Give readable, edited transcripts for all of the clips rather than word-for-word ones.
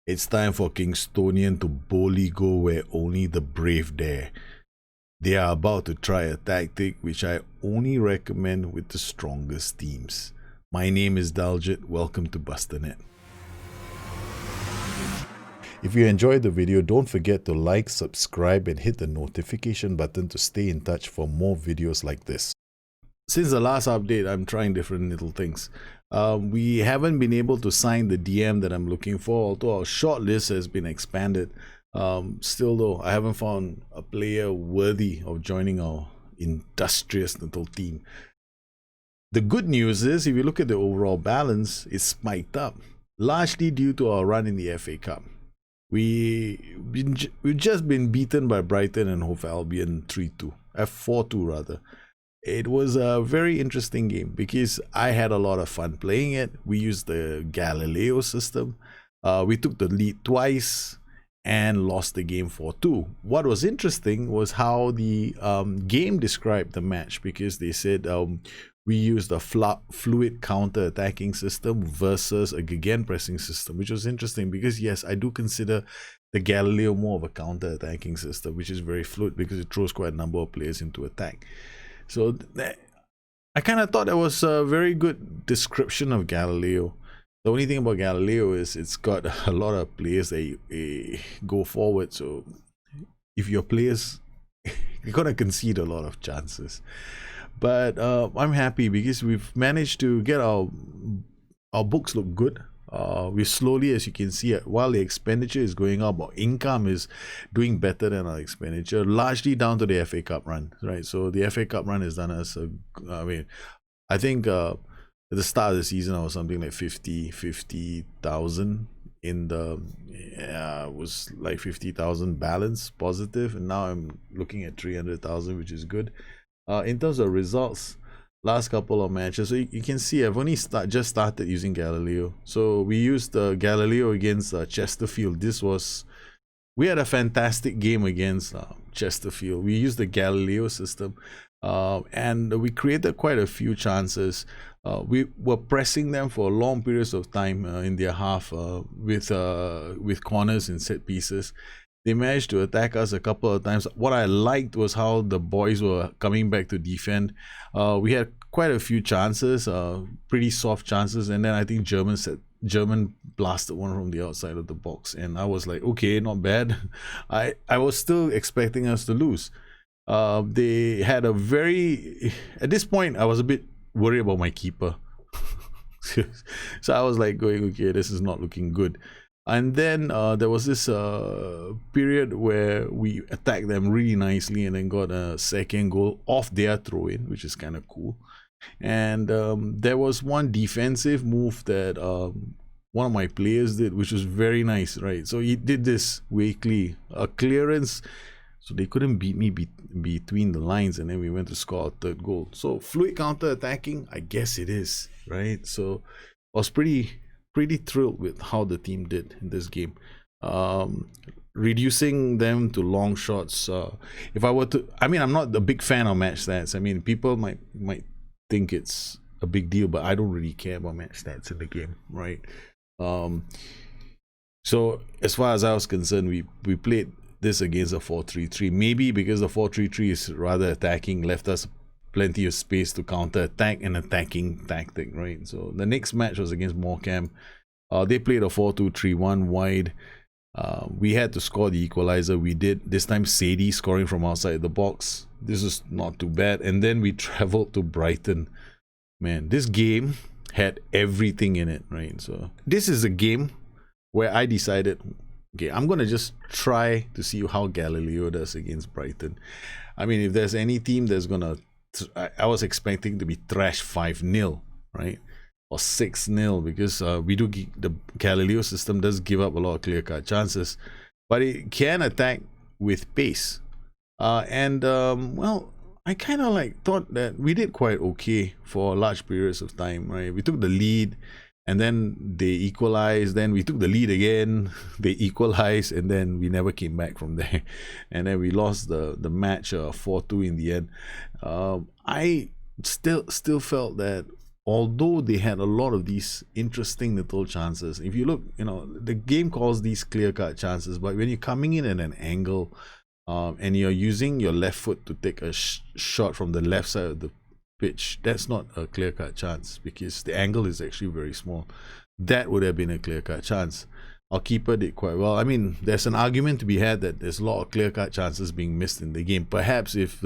It's time for Kingstonian to boldly go where only the brave dare. They are about to try a tactic which I only recommend with the strongest teams. My name is Daljit, welcome to Bustthenet. If you enjoyed the video, don't forget to like, subscribe and hit the notification button to stay in touch for more videos like this. Since the last update, I'm trying different little things. We haven't been able to sign the DM that I'm looking for, although our shortlist has been expanded. Still though, I haven't found a player worthy of joining our industrious little team. The good news is, if you look at the overall balance, it's spiked up, largely due to our run in the FA Cup. We've just been beaten by Brighton and Hove Albion 3-2, 4-2 rather. It was a very interesting game because I had a lot of fun playing it. We used the Galileo system. We took the lead twice and lost the game 4-2. What was interesting was how the game described the match, because they said we used a fluid counter-attacking system versus a gegenpressing system, which was interesting because, yes, I do consider the Galileo more of a counter-attacking system, which is very fluid because it throws quite a number of players into attack. So I kind of thought that was a very good description of Galileo. The only thing about Galileo is it's got a lot of players that go forward. So if your players, you're going to concede a lot of chances. But I'm happy because we've managed to get our books look good. We slowly, as you can see, while the expenditure is going up, our income is doing better than our expenditure, largely down to the FA Cup run, right? So the FA Cup run has done us I think at the start of the season I was something like 50,000 in the was like 50,000 balance positive, and now I'm looking at 300,000, which is good. In terms of results, last couple of matches, so you can see I've only just started using Galileo. So we used Galileo against Chesterfield. We had a fantastic game against Chesterfield. We used the Galileo system and we created quite a few chances. We were pressing them for long periods of time in their half with corners and set pieces. They managed to attack us a couple of times. What I liked was how the boys were coming back to defend. We had quite a few chances, pretty soft chances, and then I think German blasted one from the outside of the box, and I was like, okay, not bad. I was still expecting us to lose. They had at this point I was a bit worried about my keeper. So I was like going, okay, this is not looking good. And then there was this period where we attacked them really nicely and then got a second goal off their throw-in, which is kind of cool. And there was one defensive move that one of my players did, which was very nice, right? So he did this weekly clearance, so they couldn't beat me between the lines, and then we went to score a third goal. So fluid counter-attacking, I guess it is, right? So I was pretty thrilled with how the team did in this game, reducing them to long shots. If I were to, I'm not a big fan of match stats. People might think it's a big deal, but I don't really care about match stats in the game, right? So as far as I was concerned, we played this against a 4-3-3, maybe because the 4-3-3 is rather attacking, left us plenty of space to counter attack and attacking tactic, right? So the next match was against Morecambe. They played a 4-2-3-1 wide. We had to score the equalizer. We did. This time Sadie scoring from outside the box. This is not too bad. And then we traveled to Brighton. Man, this game had everything in it, right? So this is a game where I decided, okay, I'm gonna just try to see how Galileo does against Brighton. If there's any team that's gonna, I was expecting to be thrashed 5-0, right? Or 6-0, because the Galileo system does give up a lot of clear-cut chances, but it can attack with pace. Well, I kind of thought that we did quite okay for large periods of time, right? We took the lead, and then they equalized. Then we took the lead again. They equalized, and then we never came back from there. And then we lost the match 4-2 in the end. I still felt that although they had a lot of these interesting little chances, if you look, the game calls these clear-cut chances, but when you're coming in at an angle and you're using your left foot to take a shot from the left side of the pitch, that's not a clear-cut chance because the angle is actually very small. That would have been a clear-cut chance. Our keeper did quite well. I mean, there's an argument to be had that there's a lot of clear-cut chances being missed in the game. Perhaps if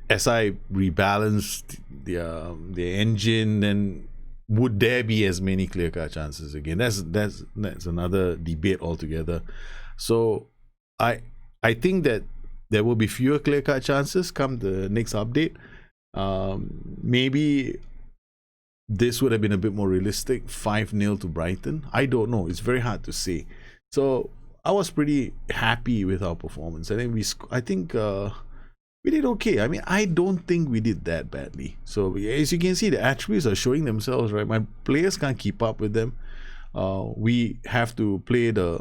SI rebalanced the engine, then would there be as many clear-cut chances again? That's another debate altogether. So I think that there will be fewer clear-cut chances come the next update. Maybe this would have been a bit more realistic, 5-0 to Brighton. I don't know. It's very hard to say. So I was pretty happy with our performance. I think we did okay. I mean, I don't think we did that badly. So as you can see, the attributes are showing themselves, right? My players can't keep up with them. We have to play the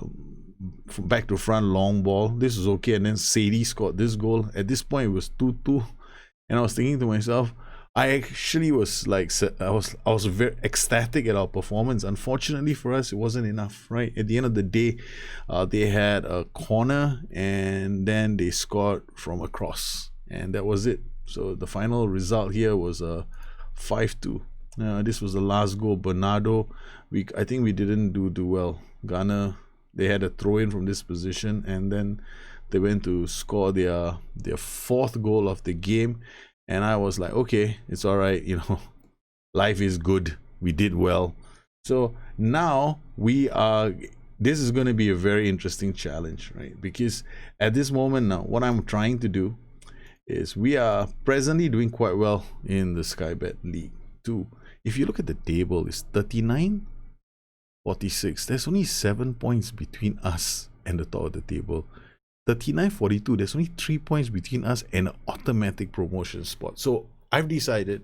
back to front long ball. This is okay. And then Sadie scored this goal. At this point, it was 2-2. And I was thinking to myself, I actually was like, I was very ecstatic at our performance. Unfortunately for us, it wasn't enough, right? At the end of the day, they had a corner and then they scored from a cross, and that was it. So the final result here was a 5-2. This was the last goal. Bernardo, I think we didn't do well. Ghana, they had a throw in from this position, and then they went to score their fourth goal of the game. And I was like, okay, it's all right, life is good. We did well. So now this is going to be a very interesting challenge, right? Because at this moment now, what I'm trying to do is we are presently doing quite well in the Skybet League 2. If you look at the table, it's 39, 46. There's only 7 points between us and the top of the table. 39-42, there's only 3 points between us and an automatic promotion spot. So I've decided,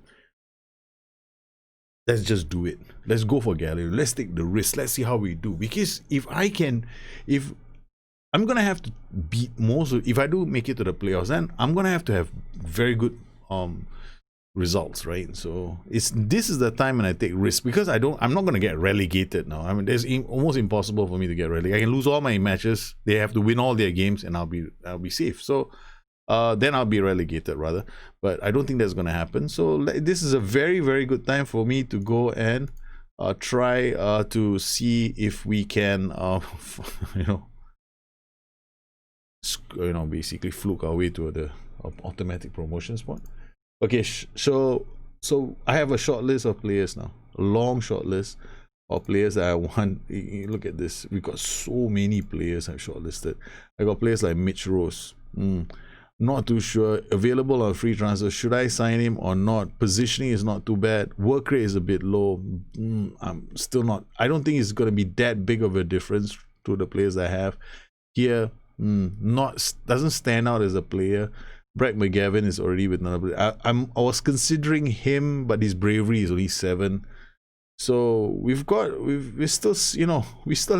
let's just do it. Let's go for Galileo. Let's take the risk. Let's see how we do. Because if I'm gonna have to beat most of, if I do make it to the playoffs, then I'm gonna have to have very good results, right? So this is the time when I take risks, because I'm not going to get relegated now. I mean, it's almost impossible for me to get relegated. I can lose all my matches. They have to win all their games, and I'll be safe. So then I'll be relegated rather. But I don't think that's going to happen. So this is a very, very good time for me to go and try to see if we can basically fluke our way to the automatic promotion spot. Okay, so I have a short list of players now, a long short list of players that I want. Look at this, we got so many players I've shortlisted. I got players like Mitch Rose, not too sure, available on free transfer. Should I sign him or not? Positioning is not too bad. Work rate is a bit low. I'm still not. I don't think it's going to be that big of a difference to the players I have here. Doesn't stand out as a player. Brett McGavin is already with another. I was considering him, but his bravery is only 7. So we still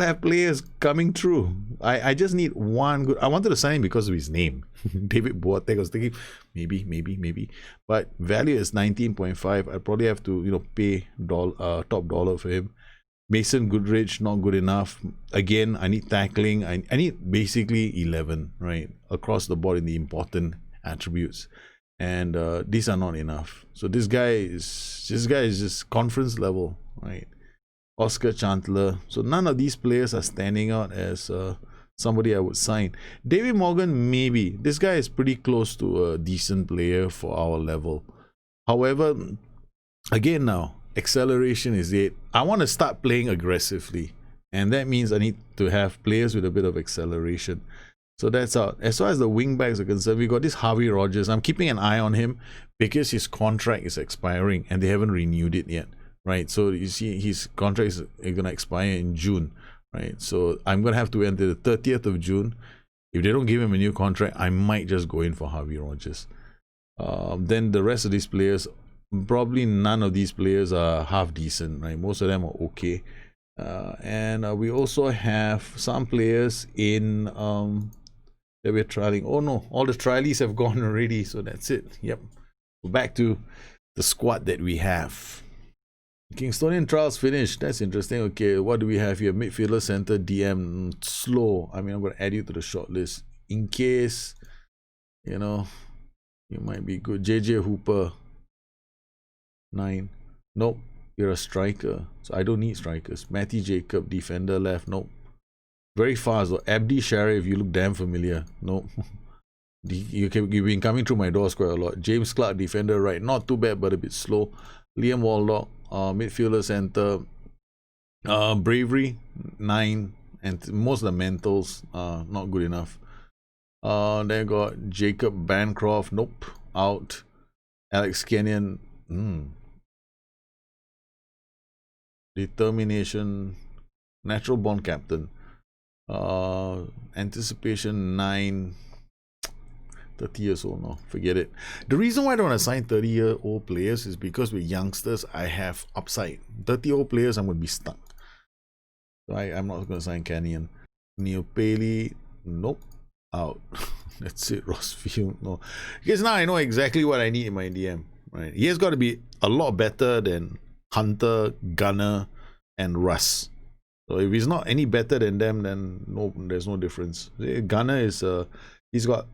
have players coming through. I just need one good. I wanted to sign him because of his name, David Boateng. I was thinking maybe, but value is 19.5. I probably have to pay top dollar for him. Mason Goodrich, not good enough. Again, I need tackling. I need basically 11, right, across the board in the important attributes, and these are not enough. So this guy is just conference level, right? Oscar Chandler. So none of these players are standing out as somebody I would sign. David Morgan, maybe. This guy is pretty close to a decent player for our level. However, again now, acceleration is it. I want to start playing aggressively, and that means I need to have players with a bit of acceleration. So that's out. As far as the wing backs are concerned, we got this Harvey Rogers. I'm keeping an eye on him because his contract is expiring and they haven't renewed it yet, right? So you see, his contract is going to expire in June, right? So I'm going to have to wait until the 30th of June. If they don't give him a new contract, I might just go in for Harvey Rogers. Then the rest of these players, probably none of these players are half decent, right? Most of them are okay. And we also have some players in that we're trialing. Oh no, all the trialies have gone already, so that's it. Yep, back to the squad that we have. Kingstonian trials finished. That's interesting. Okay, what do we have here? Midfielder, center, DM, slow. I mean, I'm going to add you to the short list in case, you know, you might be good. JJ Hooper, 9. Nope, you're a striker, so I don't need strikers. Matty Jacob, defender, left. Nope. Very fast though. Abdi Sharif, you look damn familiar. Nope. You've been coming through my doors quite a lot. James Clark, defender, right. Not too bad, but a bit slow. Liam Waldock, midfielder, center. Bravery, 9. And most of the mentals, not good enough. Then got Jacob Bancroft, nope, out. Alex Kenyon, determination, natural born captain. Anticipation, 9. 30 years old, no, forget it. The reason why I don't assign 30-year-old players is because with youngsters, I have upside. 30-year-old players, I'm going to be stuck. So I'm not going to assign Canyon. Neil Paley, nope, out. That's it. Rossfield, no. Because now I know exactly what I need in my DM. Right? He has got to be a lot better than Hunter, Gunner, and Russ. So if he's not any better than them, then no, there's no difference. Gunner is he's got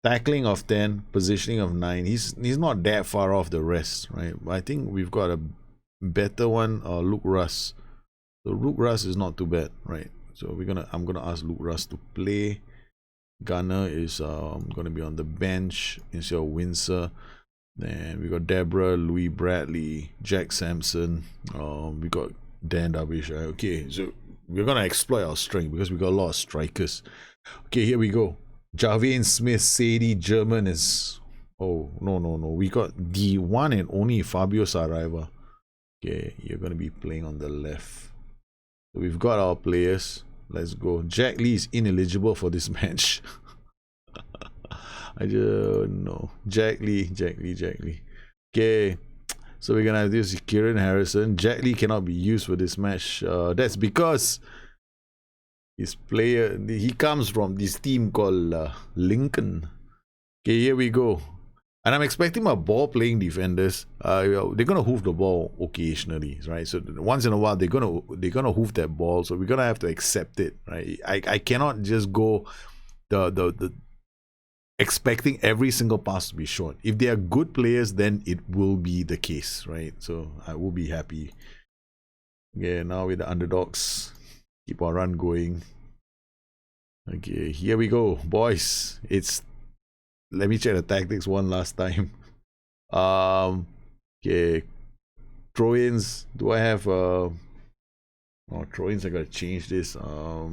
tackling of 10, positioning of 9. He's not that far off the rest, right? I think we've got a better one, Luke Russ. So Luke Russ is not too bad, right? So I'm gonna ask Luke Russ to play. Gunner is gonna be on the bench instead of Windsor. Then we got Deborah, Louis Bradley, Jack Sampson. We got Dan Derbyshire. Okay, so we're gonna exploit our strength because we got a lot of strikers. Okay, here we go. Javane Smith, Sadie, German is... Oh, no. We got the one and only Fabio Saraiva. Okay, you're going to be playing on the left. So we've got our players. Let's go. Jack Lee is ineligible for this match. I don't know. Jack Lee. Okay, so we're going to have this Kieran Harrison. Jack Lee cannot be used for this match. That's because... his player, he comes from this team called Lincoln. Okay, here we go. And I'm expecting my ball-playing defenders. They're gonna hoof the ball occasionally, right? So once in a while, they're gonna hoof that ball. So we're gonna have to accept it, right? I cannot just go the expecting every single pass to be short. If they are good players, then it will be the case, right? So I will be happy. Yeah, now with the underdogs. Keep our run going. Okay, here we go, boys. Let me check the tactics one last time. Okay, throw-ins. Do I have throw-ins? I gotta change this. I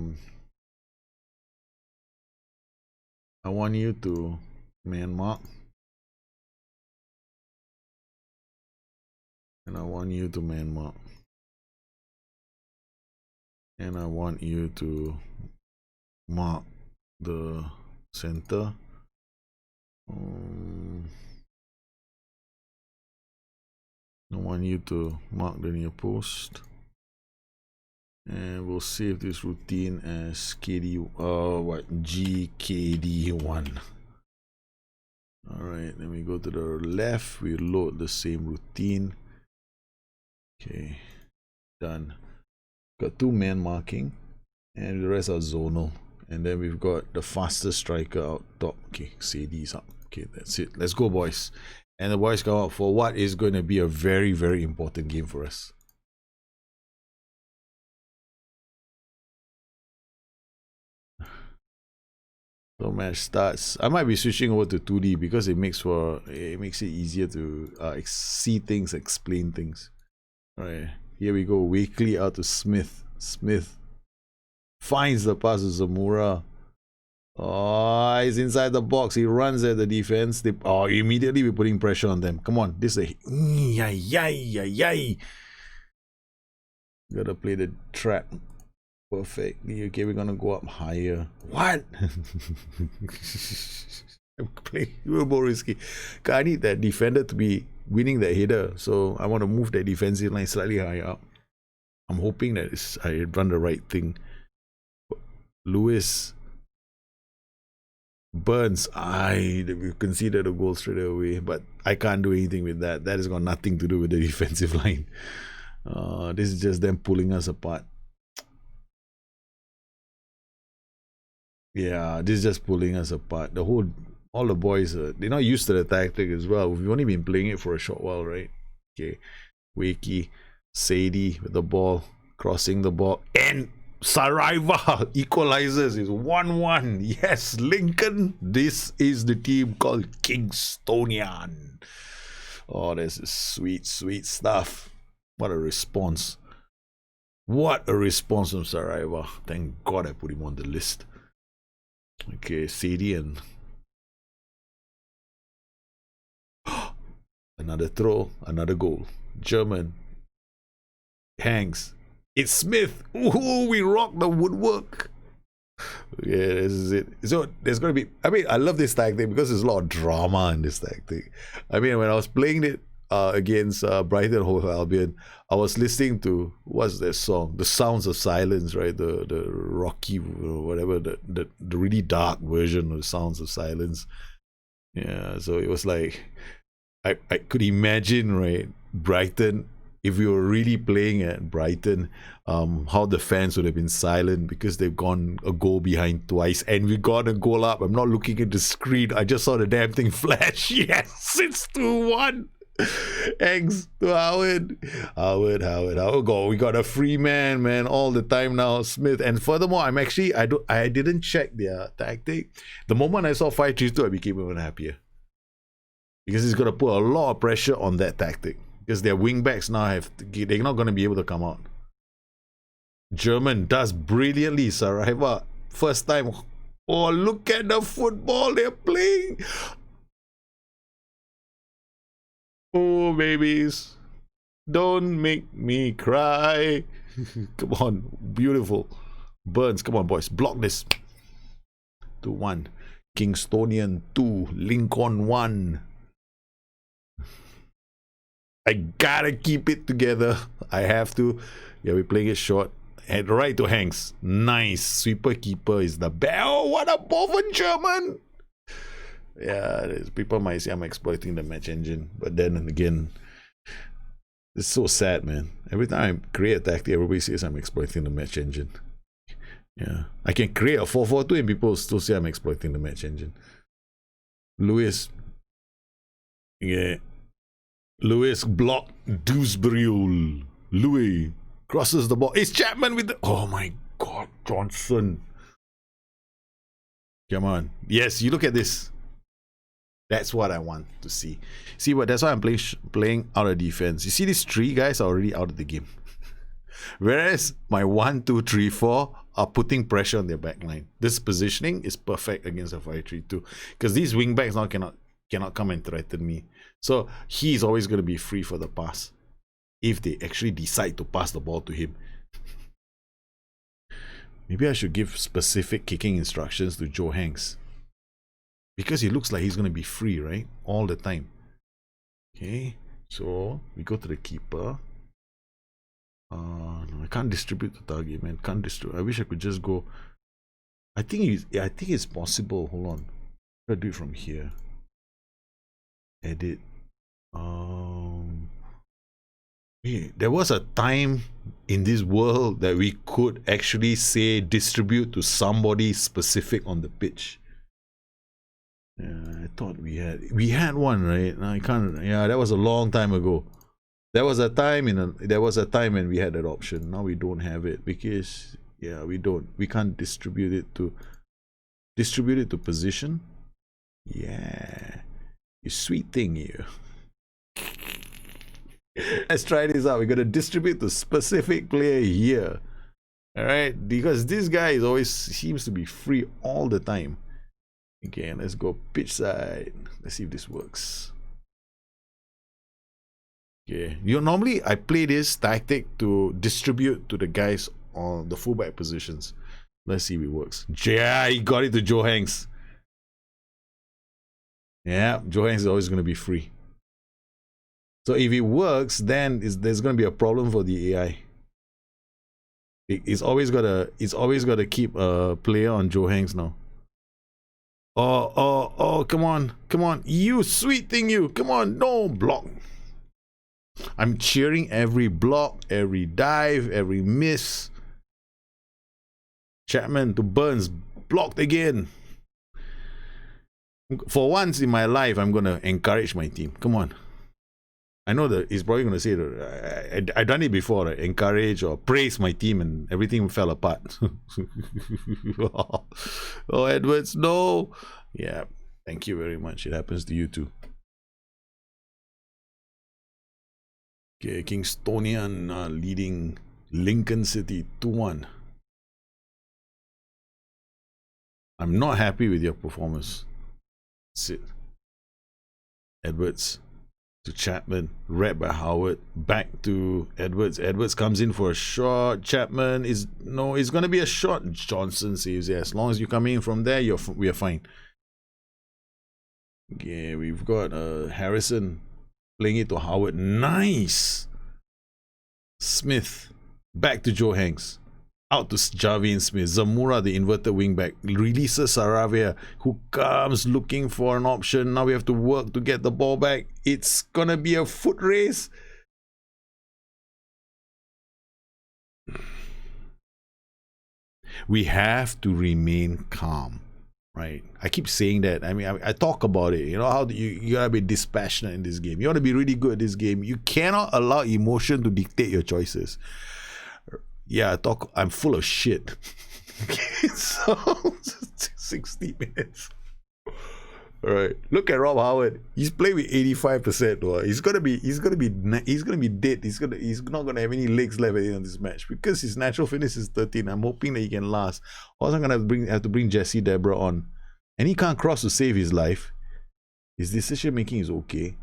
want you to man mark, and I want you to man mark. And I want you to mark the center. I want you to mark the near post. And we'll save this routine as GKD1. Alright, then we go to the left. We load the same routine. Okay, done. Got 2 man marking, and the rest are zonal. And then we've got the fastest striker out top. Okay, Sadie's up. Okay, that's it. Let's go, boys. And the boys come out for what is going to be a very, very important game for us. So match starts. I might be switching over to 2D because it makes it easier to see things, explain things. All right. Here we go. Wakely out to Smith. Smith finds the pass to Zamora. Oh, he's inside the box. He runs at the defense. Immediately we're putting pressure on them. Come on. This is a... Gotta play the trap perfectly. Okay, we're gonna go up higher. What? I'm playing a little more risky. I need that defender to be winning that header, so I want to move that defensive line slightly higher up. I'm hoping that I run the right thing. Lewis Burns, we conceded a goal straight away, but I can't do anything with that. That has got nothing to do with the defensive line. This is just them pulling us apart. Yeah, this is just pulling us apart. All the boys, they're not used to the tactic as well. We've only been playing it for a short while, right? Okay, Wakey, Sadie with the ball, crossing the ball, and Saraiva equalizes. Is 1-1. Yes, Lincoln. This is the team called Kingstonian. Oh, this is sweet, sweet stuff. What a response. What a response from Saraiva. Thank God I put him on the list. Okay, Sadie and another throw, another goal. German. Hangs. It's Smith. Ooh, we rock the woodwork. Yeah, this is it. So there's going to be, I mean, I love this tactic because there's a lot of drama in this tactic. I mean, when I was playing it against Brighton Hove Albion, I was listening to, what's their song? The Sounds of Silence, right? The rocky, whatever, the really dark version of the Sounds of Silence. Yeah, so it was like, I could imagine, right, Brighton, if we were really playing at Brighton, how the fans would have been silent because they've gone a goal behind twice and we got a goal up. I'm not looking at the screen. I just saw the damn thing flash. Yes, it's 2-1. Thanks to Howard. Howard goal. We got a free man all the time now, Smith. And furthermore, I didn't check their tactic. The moment I saw 5-3-2, I became even happier. Because it's going to put a lot of pressure on that tactic. Because their wing backs now they're not going to be able to come out. German does brilliantly, Saraiva. First time. Oh, look at the football they're playing. Oh, babies. Don't make me cry. Come on. Beautiful. Burns, come on, boys. Block this. 2-1. Kingstonian 2. Lincoln 1. I gotta keep it together. I have to. Yeah, we're playing it short. Head right to Hanks. Nice. Sweeper keeper is the bell. What a Boven German. Yeah, people might say I'm exploiting the match engine. But then again, it's so sad, man. Every time I create a tactic, everybody says I'm exploiting the match engine. Yeah. I can create a 4-4-2 and people still say I'm exploiting the match engine. Lewis. Yeah. Lewis blocked Dewsbury. Louis crosses the ball. It's Chapman with the... Oh my God, Johnson. Come on. Yes, you look at this. That's what I want to see. See, but that's why I'm playing out of defense. You see, these three guys are already out of the game. Whereas my 1, 2, 3, 4 are putting pressure on their back line. This positioning is perfect against a 5-3-2 because these wing backs now cannot come and threaten me. So he's always going to be free for the pass if they actually decide to pass the ball to him. Maybe I should give specific kicking instructions to Joe Hanks. Because he looks like he's going to be free, right? All the time. Okay. So we go to the keeper. No, I can't distribute the target, man. Can't distribute. I wish I could just go. I think it's possible. Hold on. I'll do it from here. Edit. There was a time in this world that we could actually say distribute to somebody specific on the pitch. Yeah, I thought we had one, right? I can't. Yeah, that was a long time ago. There was a time when we had that option. Now we don't have it because we can't distribute it to position. Yeah, you sweet thing, you. Let's try this out. We're gonna distribute to specific player here. All right, because this guy always seems to be free all the time. Okay, let's go pitch side. Let's see if this works. Okay, normally I play this tactic to distribute to the guys on the fullback positions. Let's see if it works. Yeah, he got it to Joe Hanks. Yeah, Joe Hanks is always going to be free. So if it works, then there's going to be a problem for the AI. It's always got to keep a player on Joe Hanks now. Oh, come on. Come on. You sweet thing, you. Come on. No, block. I'm cheering every block, every dive, every miss. Chapman to Burns. Blocked again. For once in my life, I'm going to encourage my team. Come on. I know that he's probably going to say that I've done it before, right? Encourage or praise my team, and everything fell apart. Oh, Edwards, no. Yeah, thank you very much. It happens to you too. Okay, Kingstonian leading Lincoln City 2-1. I'm not happy with your performance. Sit. Edwards to Chapman, read by Howard, back to Edwards. Edwards comes in for a shot. Chapman is no, it's going to be a shot. Johnson saves it. As long as you come in from there, we are fine. Okay, we've got Harrison playing it to Howard. Nice. Smith back to Joe Hanks. Out to Javian Smith. Zamora, the inverted wingback, releases Saravia, who comes looking for an option. Now we have to work to get the ball back. It's gonna be a foot race. We have to remain calm, right? I keep saying that. I mean, I talk about it. You know how you gotta be dispassionate in this game. You wanna be really good at this game. You cannot allow emotion to dictate your choices. Yeah, I'm full of shit. So 60 minutes. All right, look at Rob Howard. He's playing with 85%. He's gonna be dead. He's not gonna have any legs left at the end of this match because his natural fitness is 13. I'm hoping that he can last. Also, I'm gonna have to bring Jesse Debra on, and he can't cross to save his life. His decision making is okay.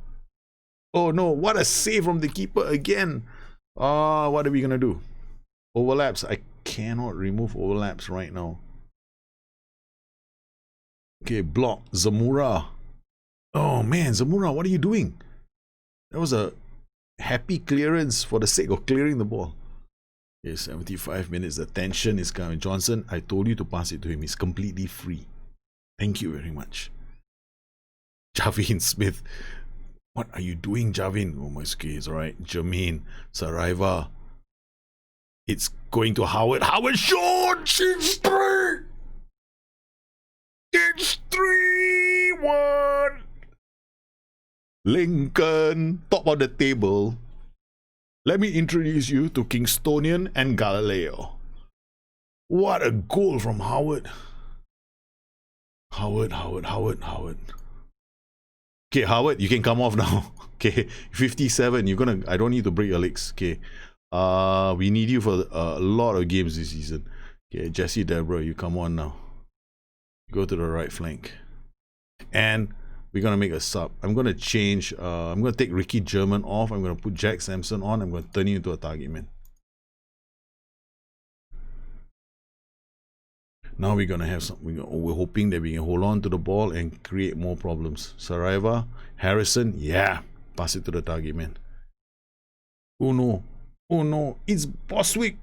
Oh no! What a save from the keeper again. What are we gonna do? Overlaps. I cannot remove overlaps right now. Okay, block. Zamora. Oh man, Zamora, what are you doing? That was a happy clearance for the sake of clearing the ball. Okay, 75 minutes. The tension is coming. Johnson, I told you to pass it to him. He's completely free. Thank you very much. Javin Smith. What are you doing, Javin? Oh my skis. Alright. Jermaine. Saraiva. It's going to Howard. Howard shot! It's 3! It's 3-1! Lincoln, top of the table. Let me introduce you to Kingstonian and Galileo. What a goal from Howard. Howard. Okay, Howard, you can come off now. Okay, 57. I don't need to break your legs. Okay. We need you for a lot of games this season. Okay, Jesse Debra, you come on now. Go to the right flank. And we're gonna make a sub. I'm gonna change. I'm gonna take Ricky German off. I'm gonna put Jack Sampson on. I'm gonna turn you into a target man. Now we're gonna have some. We're hoping that we can hold on to the ball and create more problems. Saraiva, Harrison, yeah, pass it to the target man. Oh no. Oh no, it's Boswick,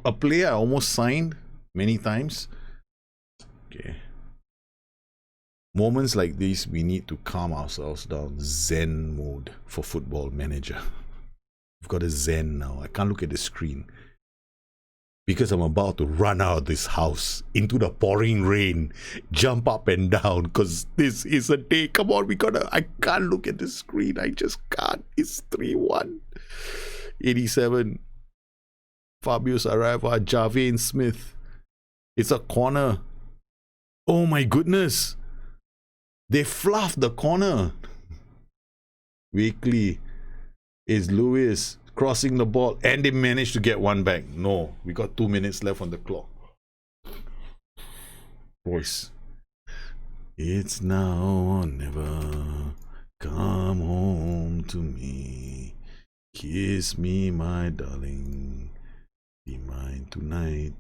a player I almost signed many times. Okay. Moments like these, we need to calm ourselves down. Zen mode for Football Manager. We've got a Zen now. I can't look at the screen because I'm about to run out of this house into the pouring rain, jump up and down because this is a day. Come on, I can't look at the screen. I just can't. It's 3-1. 87. Fabio Saraiva, Javian Smith. It's a corner. Oh my goodness. They fluffed the corner. Weekly is Lewis crossing the ball and they managed to get one back. No, we got 2 minutes left on the clock. Voice. It's now or never. Come home to me. Kiss me, my darling. Be mine tonight.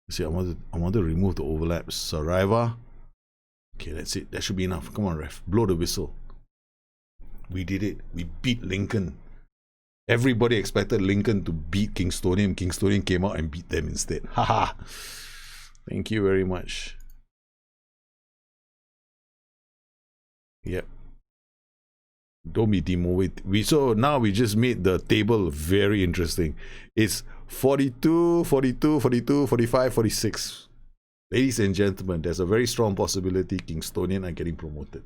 See, I want to remove the overlaps. Saraiva. Okay, that's it. That should be enough. Come on, ref. Blow the whistle. We did it. We beat Lincoln. Everybody expected Lincoln to beat Kingstonian. Kingstonian came out and beat them instead. Haha. Thank you very much. Yep. Don't be demotivated. So now we just made the table very interesting. It's 42, 42, 42, 45, 46. Ladies and gentlemen, there's a very strong possibility Kingstonian are getting promoted.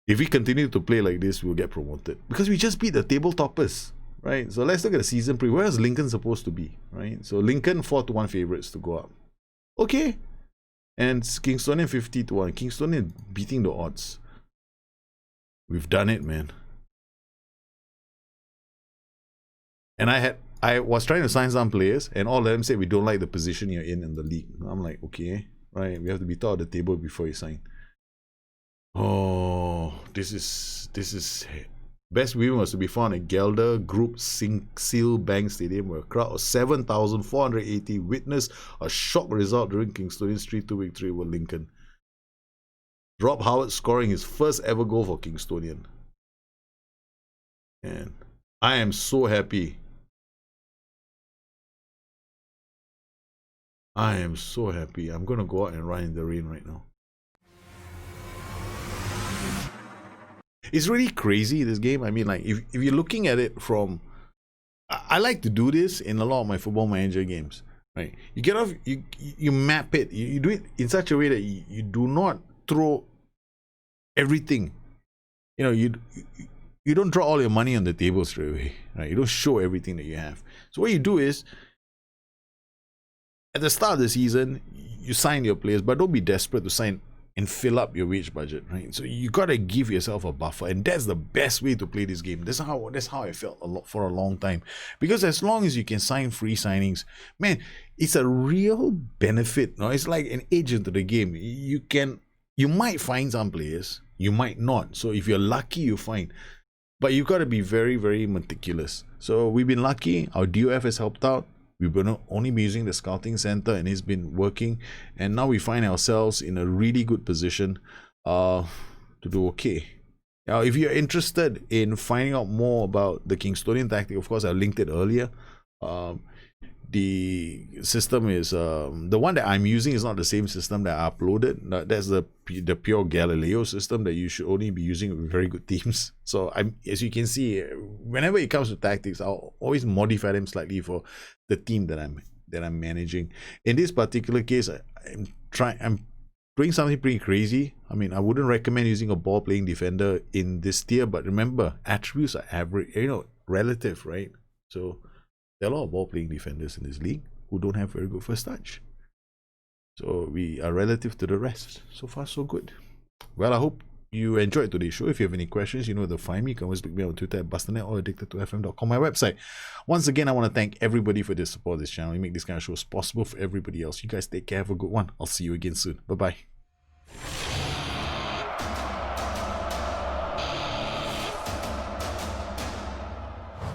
If we continue to play like this, we'll get promoted. Because we just beat the table toppers, right? So let's look at the season preview. Where is Lincoln supposed to be, right? So Lincoln 4-1 favorites to go up. Okay. And Kingstonian 50-1. Kingstonian beating the odds. We've done it, man. And I was trying to sign some players, and all of them said we don't like the position you're in the league. I'm like, okay, right? We have to be top of the table before you sign. Oh, this is best viewing was to be found at Gelder Group Seal Bank Stadium, where a crowd of 7,480 witnessed a shock result during Kingstonian's 3-2 victory over Lincoln. Rob Howard scoring his first ever goal for Kingstonian. And I am so happy. I am so happy. I'm going to go out and run in the rain right now. It's really crazy, this game. I mean, like, if you're looking at it from... I like to do this in a lot of my Football Manager games, right? You get off, you map it. You do it in such a way that you do not throw everything. You know, you don't draw all your money on the table straight away, right? You don't show everything that you have. So what you do is, at the start of the season, you sign your players, but don't be desperate to sign and fill up your wage budget, right? So you gotta give yourself a buffer, and that's the best way to play this game. That's how I felt for a long time. Because as long as you can sign free signings, man, it's a real benefit. No? It's like an agent to the game. You might find some players, you might not. So if you're lucky, you find. But you gotta be very, very meticulous. So we've been lucky. Our DOF has helped out. We've been only been using the scouting center, and it's been working, and now we find ourselves in a really good position to do okay. Now, if you're interested in finding out more about the Kingstonian tactic, of course I linked it earlier. The system is the one that I'm using is not the same system that I uploaded. That's the pure Galileo system that you should only be using with very good teams. So as you can see, whenever it comes to tactics, I'll always modify them slightly for the team that I'm managing. In this particular case, I'm doing something pretty crazy. I mean, I wouldn't recommend using a ball playing defender in this tier, but remember, attributes are average, relative, right? So there are a lot of ball-playing defenders in this league who don't have very good first touch. So we are relative to the rest. So far, so good. Well, I hope you enjoyed today's show. If you have any questions, you know where to find me. You can always look me up on Twitter at Bustthenet or addicted2fm.com, my website. Once again, I want to thank everybody for their support of this channel. We make this kind of shows possible for everybody else. You guys take care. Have a good one. I'll see you again soon. Bye-bye.